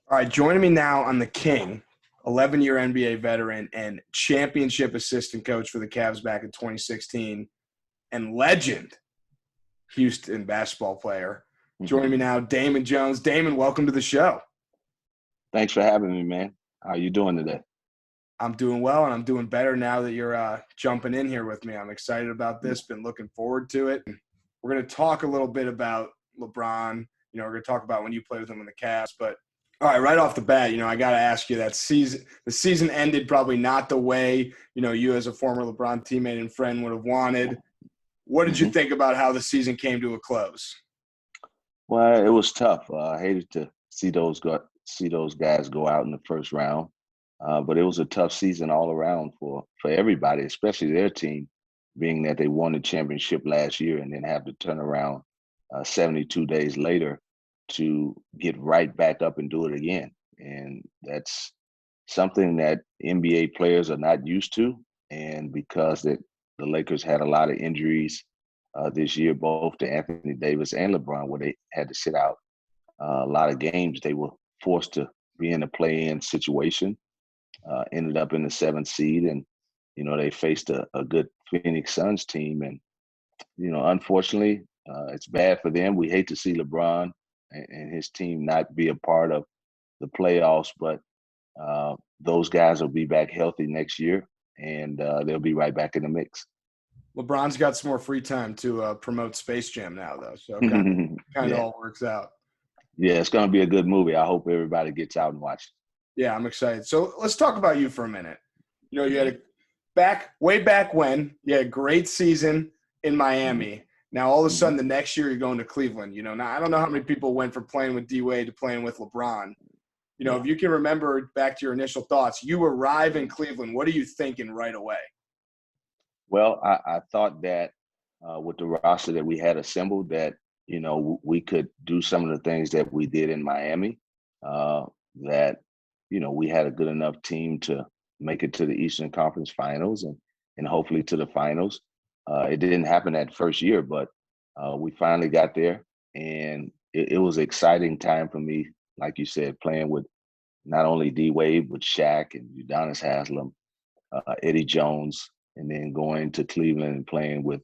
All right, joining me now on the King, 11-year NBA veteran and championship assistant coach for the Cavs back in 2016, and legend Houston basketball player. Joining me now, Damon Jones. Damon, welcome to the show. Thanks for having me, man. How are you doing today? I'm doing well, and I'm doing better now that you're jumping in here with me. I'm excited about this, been looking forward to it. We're going to talk a little bit about LeBron. We're going to talk about when you played with him in the Cavs, but all right off the bat, I got to ask you that the season ended probably not the way, you as a former LeBron teammate and friend would have wanted. What did you think about how the season came to a close? Well, it was tough. I hated to see those guys go out in the first round, but it was a tough season all around for everybody, especially their team, being that they won the championship last year and then have to turn around 72 days later to get right back up and do it again. And that's something that NBA players are not used to. And because the Lakers had a lot of injuries this year, both to Anthony Davis and LeBron, where they had to sit out a lot of games, they were forced to be in a play-in situation, ended up in the 7th seed. And, they faced a good Phoenix Suns team. And, unfortunately, it's bad for them. We hate to see LeBron and his team not be a part of the playoffs, but those guys will be back healthy next year, and they'll be right back in the mix. LeBron's got some more free time to promote Space Jam now, though, so it kind of all works out. Yeah, it's going to be a good movie. I hope everybody gets out and watch it. Yeah, I'm excited. So let's talk about you for a minute. You had way back when you had a great season in Miami. Now, all of a sudden, the next year you're going to Cleveland. Now I don't know how many people went from playing with DWade to playing with LeBron. If you can remember back to your initial thoughts, you arrive in Cleveland. What are you thinking right away? Well, I thought that with the roster that we had assembled that, we could do some of the things that we did in Miami, that, we had a good enough team to make it to the Eastern Conference Finals and hopefully to the finals. It didn't happen that first year, but we finally got there, and it was an exciting time for me, like you said, playing with not only D-Wade, but Shaq and Udonis Haslem, Eddie Jones, and then going to Cleveland and playing with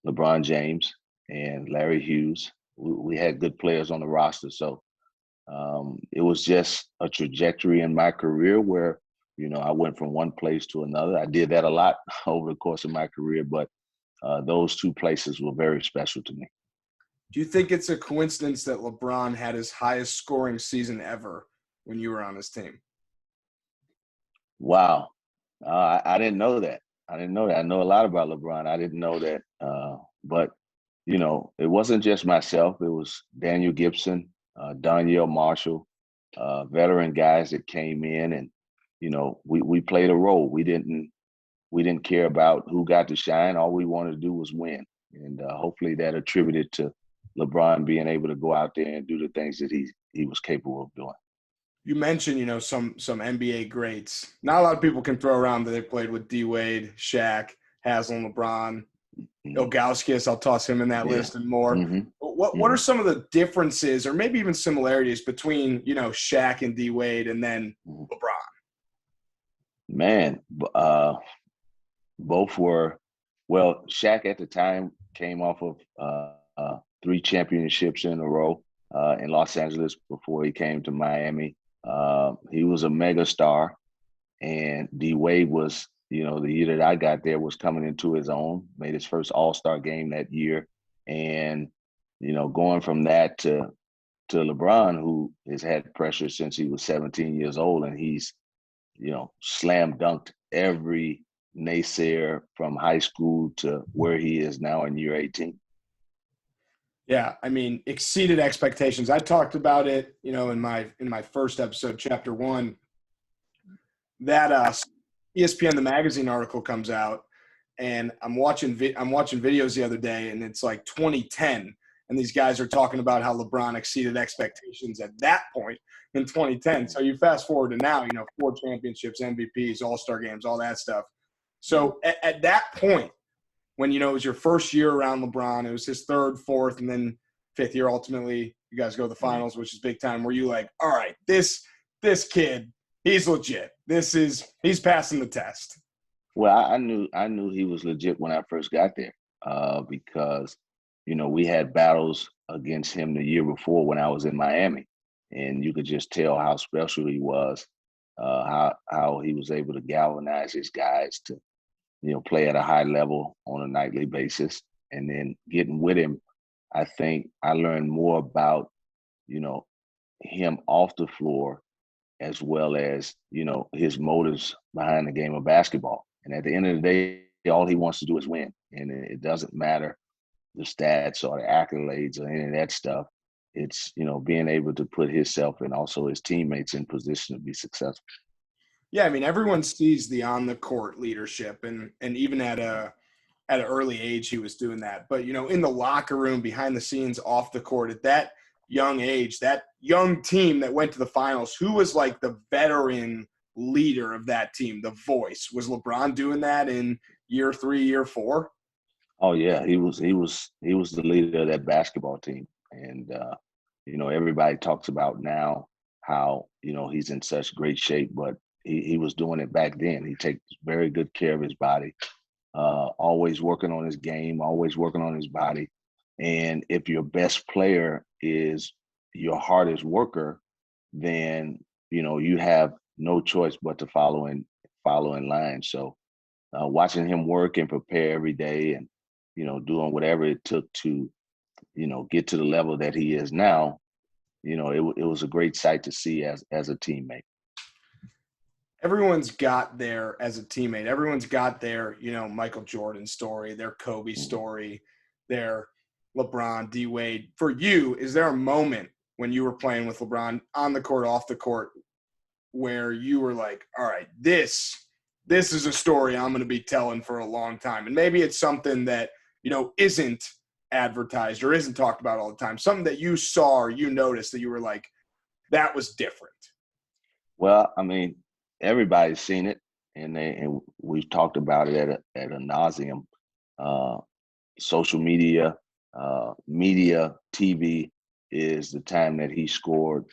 LeBron James and Larry Hughes. We had good players on the roster, so it was just a trajectory in my career where I went from one place to another. I did that a lot over the course of my career, but those two places were very special to me. Do you think it's a coincidence that LeBron had his highest scoring season ever when you were on his team? Wow. I didn't know that. I know a lot about LeBron. I didn't know that. But, it wasn't just myself. It was Daniel Gibson, Donyell Marshall, veteran guys that came in and, we played a role. We didn't care about who got to shine. All we wanted to do was win. And hopefully that attributed to LeBron being able to go out there and do the things that he was capable of doing. You mentioned, some NBA greats. Not a lot of people can throw around that they played with D-Wade, Shaq, Haslem, LeBron, Ilgauskas. I'll toss him in that list and more. What are some of the differences or maybe even similarities between, Shaq and D-Wade and then LeBron? Man, both were – well, Shaq at the time came off of 3 championships in a row in Los Angeles before he came to Miami. He was a mega star, and D-Wade was, the year that I got there was coming into his own, made his first All-Star game that year. And, going from that to LeBron, who has had pressure since he was 17 years old, and he's, slam dunked every naysayer from high school to where he is now in year 18. Yeah, exceeded expectations. I talked about it, in my first episode, chapter 1, that ESPN the magazine article comes out, and I'm watching videos the other day, and it's like 2010, and these guys are talking about how LeBron exceeded expectations at that point in 2010. So you fast forward to now, 4 championships, MVPs, All-Star games, all that stuff. So at that point, when, it was your first year around LeBron, it was his 3rd, 4th, and then 5th year ultimately, You guys go to the finals, which is big time. Were you like, all right, this kid, he's legit. He's passing the test. Well, I knew he was legit when I first got there, because we had battles against him the year before when I was in Miami, and you could just tell how special he was, how he was able to galvanize his guys to play at a high level on a nightly basis, and then getting with him, I think I learned more about him off the floor as well as his motives behind the game of basketball. And at the end of the day, all he wants to do is win, and it doesn't matter the stats or the accolades or any of that stuff. It's being able to put himself and also his teammates in position to be successful. Yeah, I mean, everyone sees the on the court leadership, and even at an early age, he was doing that. But in the locker room, behind the scenes, off the court, at that young age, that young team that went to the finals, who was like the veteran leader of that team, the voice? Was LeBron doing that in year 3, year 4? Oh yeah, he was the leader of that basketball team, and everybody talks about now how he's in such great shape, but he was doing it back then. He takes very good care of his body, always working on his game, always working on his body. And if your best player is your hardest worker, then you have no choice but to follow in line. So watching him work and prepare every day, and doing whatever it took to get to the level that he is now, it was a great sight to see as a teammate. Everyone's got there as a teammate. Everyone's got their, Michael Jordan story, their Kobe story, their LeBron, DWade. For you, is there a moment when you were playing with LeBron on the court, off the court, where you were like, all right, this is a story I'm going to be telling for a long time? And maybe it's something that, isn't advertised or isn't talked about all the time, something that you saw or you noticed that you were like, that was different. Well, I mean, everybody's seen it, and we've talked about it at a nauseum. Social media, TV is the time that he scored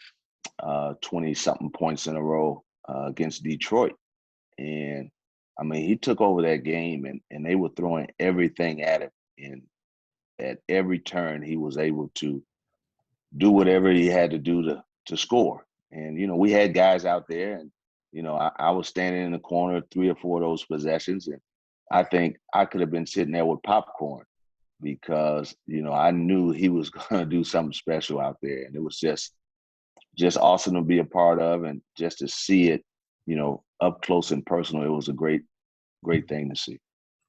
20-something points in a row against Detroit. And, I mean, he took over that game, and they were throwing everything at him. And at every turn, he was able to do whatever he had to do to score. And, we had guys out there, and, I was standing in the corner 3 or 4 of those possessions, and I think I could have been sitting there with popcorn because, I knew he was going to do something special out there. And it was just awesome to be a part of, and just to see it, up close and personal. It was a great thing to see.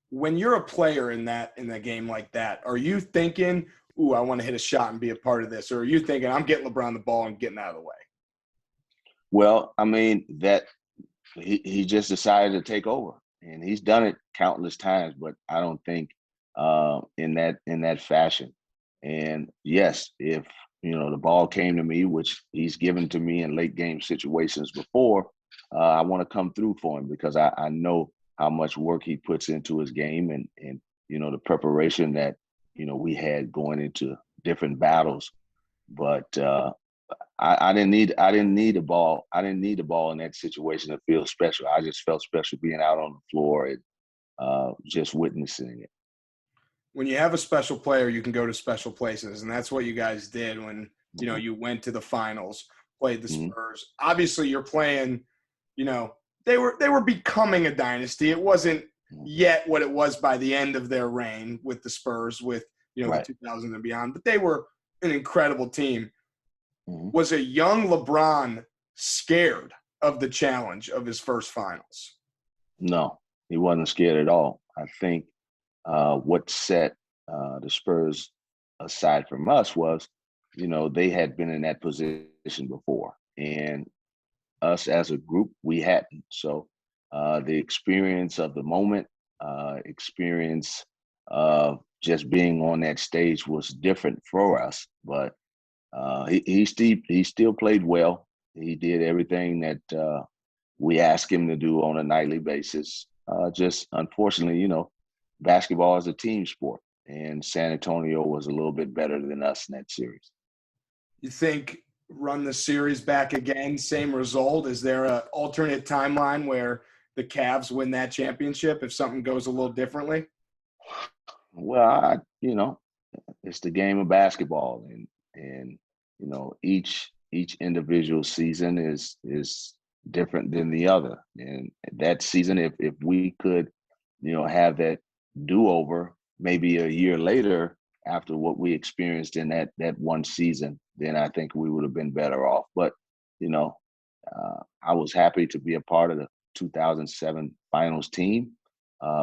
When you're a player in a game like that, are you thinking, ooh, I want to hit a shot and be a part of this? Or are you thinking, I'm getting LeBron the ball and getting out of the way? Well, I mean, that he just decided to take over, and he's done it countless times, but I don't think in that fashion. And yes, if the ball came to me, which he's given to me in late game situations before, I want to come through for him because I know how much work he puts into his game, and the preparation that we had going into different battles. But I didn't need a ball. I didn't need the ball in that situation to feel special. I just felt special being out on the floor and just witnessing it. When you have a special player, you can go to special places, and that's what you guys did when you went to the finals, played the Spurs. Obviously, you're playing. They were becoming a dynasty. It wasn't yet what it was by the end of their reign with the Spurs, with Right. the 2000s and beyond. But they were an incredible team. Mm-hmm. Was a young LeBron scared of the challenge of his first finals? No, he wasn't scared at all. I think what set the Spurs aside from us was, they had been in that position before, and us as a group, we hadn't. So the experience of the moment, experience of just being on that stage was different for us. But he still played well. He did everything that we asked him to do on a nightly basis. Just unfortunately, basketball is a team sport, and San Antonio was a little bit better than us in that series. You think run the series back again, same result? Is there an alternate timeline where the Cavs win that championship if something goes a little differently? Well, it's the game of basketball, and each individual season is different than the other. And that season, if we could, have that do over maybe a year later after what we experienced in that one season, then I think we would have been better off. But I was happy to be a part of the 2007 finals team.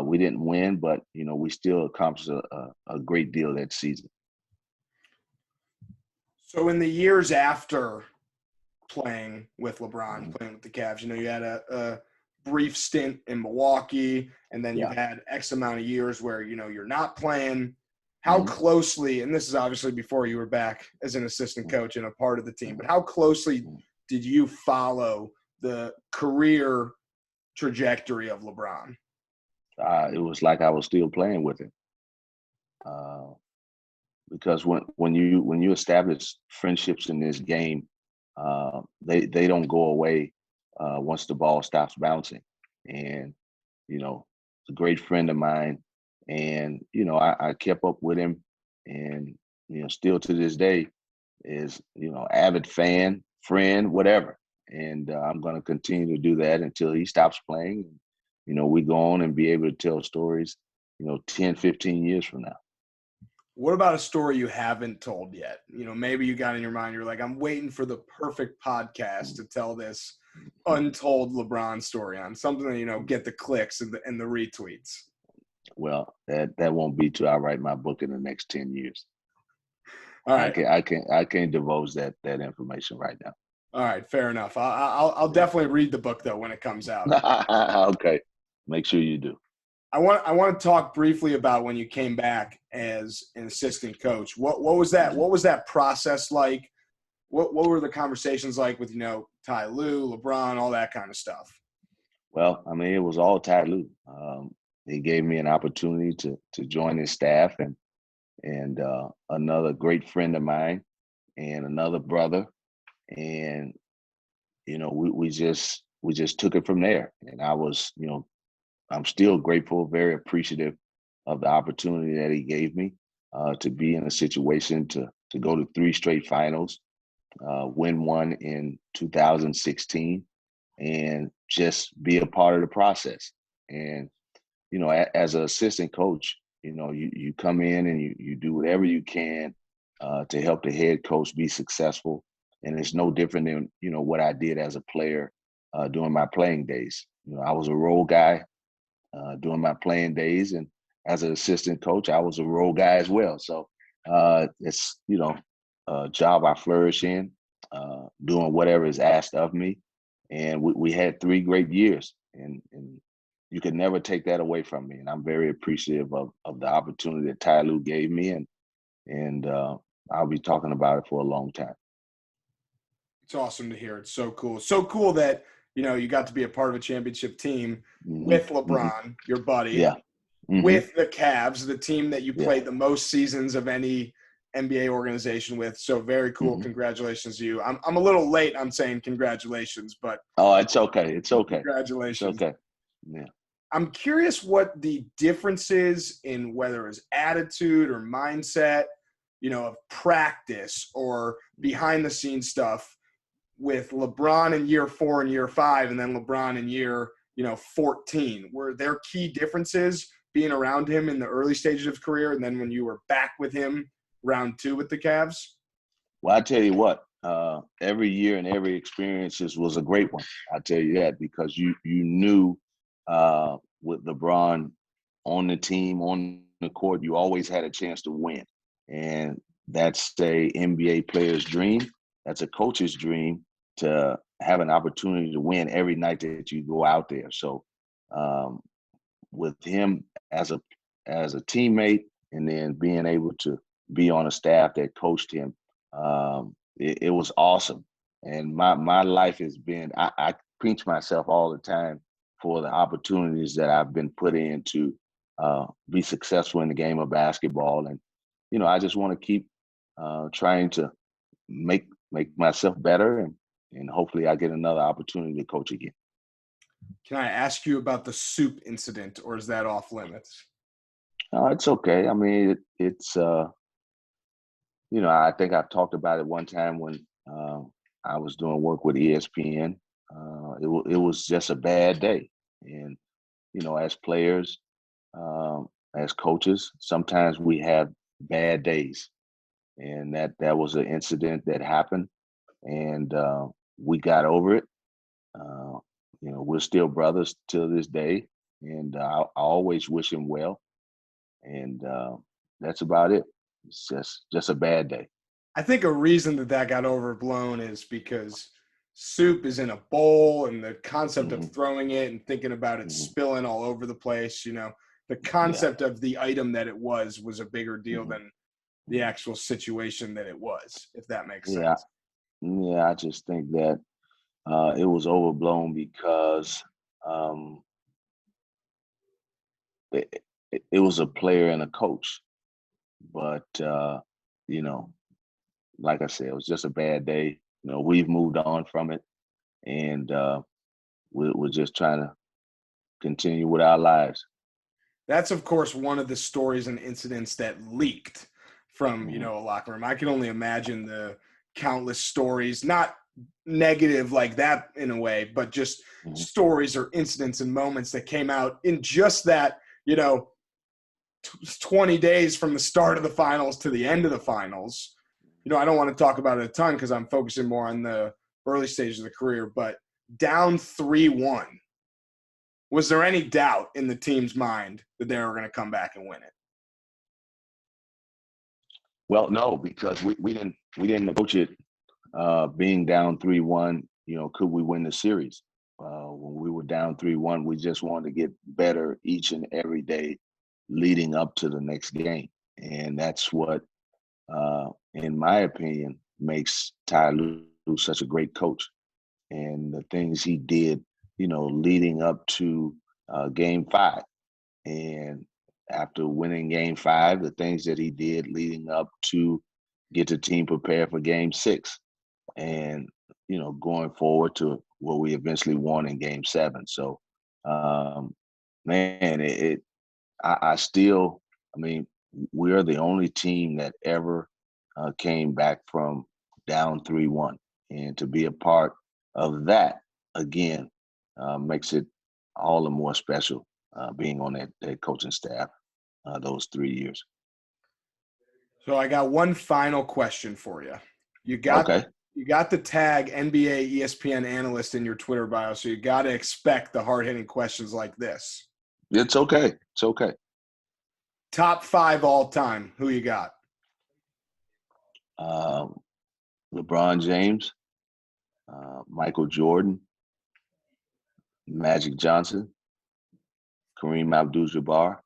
We didn't win, but we still accomplished a great deal that season. So in the years after playing with LeBron, playing with the Cavs, you had a brief stint in Milwaukee, and then you've had X amount of years where you're not playing. How closely, and this is obviously before you were back as an assistant coach and a part of the team, but how closely did you follow the career trajectory of LeBron? It was like I was still playing with him, because when you establish friendships in this game, they don't go away once the ball stops bouncing. And it's a great friend of mine, and I kept up with him, and still to this day is avid fan, friend, whatever. And I'm going to continue to do that until he stops playing. We go on and be able to tell stories, 10, 15 years from now. What about a story you haven't told yet? Maybe you got in your mind, you're like, I'm waiting for the perfect podcast to tell this untold LeBron story on something that, get the clicks and the retweets. Well, that won't be till I write my book in the next 10 years. All right. I can't divulge that information right now. All right, fair enough. I'll definitely read the book though when it comes out. Okay, make sure you do. I want to talk briefly about when you came back as an assistant coach. What was that? What was that process like? What were the conversations like with Ty Lue, LeBron, all that kind of stuff? Well, it was all Ty Lue. He gave me an opportunity to join his staff, and another great friend of mine, and another brother, and we just took it from there. And I was I'm still grateful, very appreciative of the opportunity that he gave me to be in a situation to go to 3 straight finals, win one in 2016, and just be a part of the process. And as an assistant coach, you come in and you do whatever you can to help the head coach be successful. And it's no different than what I did as a player during my playing days. I was a role guy during my playing days, and as an assistant coach, I was a role guy as well. So it's a job I flourish in, doing whatever is asked of me. And we had 3 great years, and you could never take that away from me. And I'm very appreciative of the opportunity that Ty Lue gave me, and I'll be talking about it for a long time. It's awesome to hear. It's so cool. So cool that you got to be a part of a championship team with LeBron, your buddy, with the Cavs, the team that you played the most seasons of any NBA organization with. So very cool. Congratulations to you. I'm a little late on saying congratulations, but it's okay. It's okay. Congratulations. It's okay. Yeah. I'm curious what the difference is in whether it's attitude or mindset, of practice or behind the scenes stuff with LeBron in year 4 and year 5, and then LeBron in year, 14. Were there key differences being around him in the early stages of his career, and then when you were back with him round 2 with the Cavs? Well, I tell you what, every year and every experience was a great one. I tell you that, because you knew with LeBron on the team, on the court, you always had a chance to win, and that's a NBA player's dream. That's a coach's dream, to have an opportunity to win every night that you go out there. So with him as a teammate, and then being able to be on a staff that coached him, it was awesome. And my life has been, I pinch myself all the time for the opportunities that I've been put in to be successful in the game of basketball. And, I just want to keep trying to make myself better, and hopefully I get another opportunity to coach again. Can I ask you about the soup incident, or is that off limits? It's okay. I mean, it's I think I've talked about it one time when I was doing work with ESPN. It was just a bad day, and as players, as coaches, sometimes we have bad days, and that was an incident that happened, and we got over it. Uh, we're still brothers till this day, and I always wish him well, and that's about it. It's just a bad day. I think a reason that got overblown is because soup is in a bowl, and the concept Mm-hmm. of throwing it and thinking about it Mm-hmm. spilling all over the place, the concept of the item that it was a bigger deal Mm-hmm. than the actual situation that it was, if that makes Yeah, sense. yeah. I just think that it was overblown because it was a player and a coach, but like I said, it was just a bad day. We've moved on from it, and we're just trying to continue with our lives. That's, of course, one of the stories and incidents that leaked from, Mm-hmm. a locker room. I can only imagine the countless stories, not negative like that in a way, but just Mm-hmm. stories or incidents and moments that came out in just that, 20 days from the start of the finals to the end of the finals. I don't want to talk about it a ton because I'm focusing more on the early stages of the career, but down 3-1. Was there any doubt in the team's mind that they were going to come back and win it? Well, no, because we didn't approach it being down 3-1. Could we win the series? When we were down 3-1, we just wanted to get better each and every day leading up to the next game, and that's what, in my opinion, makes Ty Lue such a great coach. And the things he did, leading up to Game 5, and after winning Game 5, the things that he did leading up to get the team prepared for Game 6, and going forward to what we eventually won in Game 7. So, man, I still, I mean, we're the only team that ever came back from down 3-1, and to be a part of that again makes it all the more special, being on that coaching staff those 3 years. So I got one final question for you. You got Okay. you got the tag NBA ESPN analyst in your Twitter bio, so you got to expect the hard-hitting questions like this. It's okay. It's okay. Top 5 all time. Who you got? LeBron James, Michael Jordan, Magic Johnson, Kareem Abdul-Jabbar,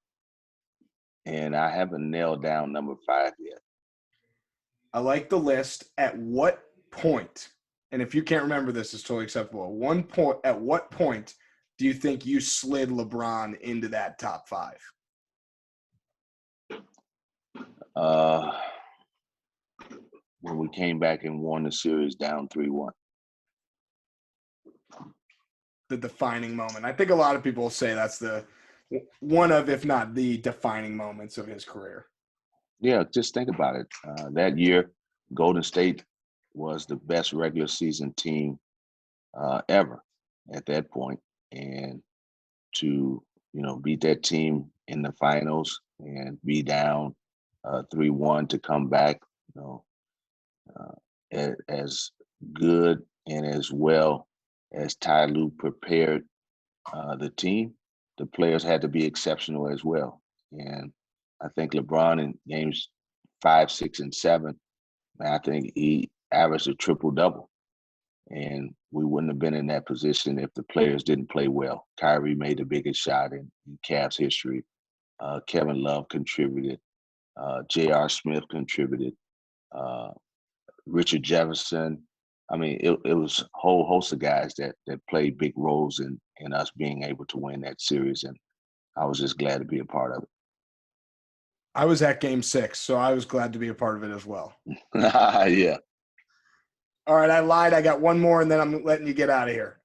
and I haven't nailed down number 5 yet. I like the list. At what point, and if you can't remember this, it's totally acceptable. At what point do you think you slid LeBron into that top 5? When we came back and won the series down 3-1. The defining moment. I think a lot of people say that's the one of, if not the defining moments of his career. Yeah, just think about it. That year, Golden State was the best regular season team ever at that point, and to beat that team in the finals and be down 3-1 to come back, as good and as well as Ty Lue prepared the team, the players had to be exceptional as well. And I think LeBron in games 5, 6, and 7, I think he averaged a triple-double. And we wouldn't have been in that position if the players didn't play well. Kyrie made the biggest shot in Cavs history. Kevin Love contributed. J.R. Smith contributed. Richard Jefferson. I mean, it was a whole host of guys that played big roles in us being able to win that series. And I was just glad to be a part of it. I was at Game 6, so I was glad to be a part of it as well. Yeah. All right, I lied. I got one more, and then I'm letting you get out of here.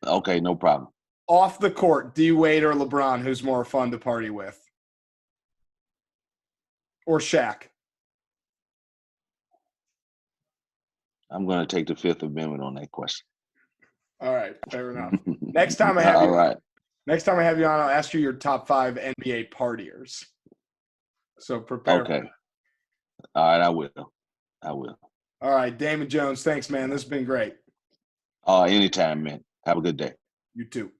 Okay, no problem. Off the court, DWade or LeBron, who's more fun to party with? Or Shaq? I'm going to take the Fifth Amendment on that question. All right, fair enough. Next time I have you on, I'll ask you your top 5 NBA partiers. So prepare. Okay. All right, I will. All right, Damon Jones, thanks, man. This has been great. Anytime, man. Have a good day. You too.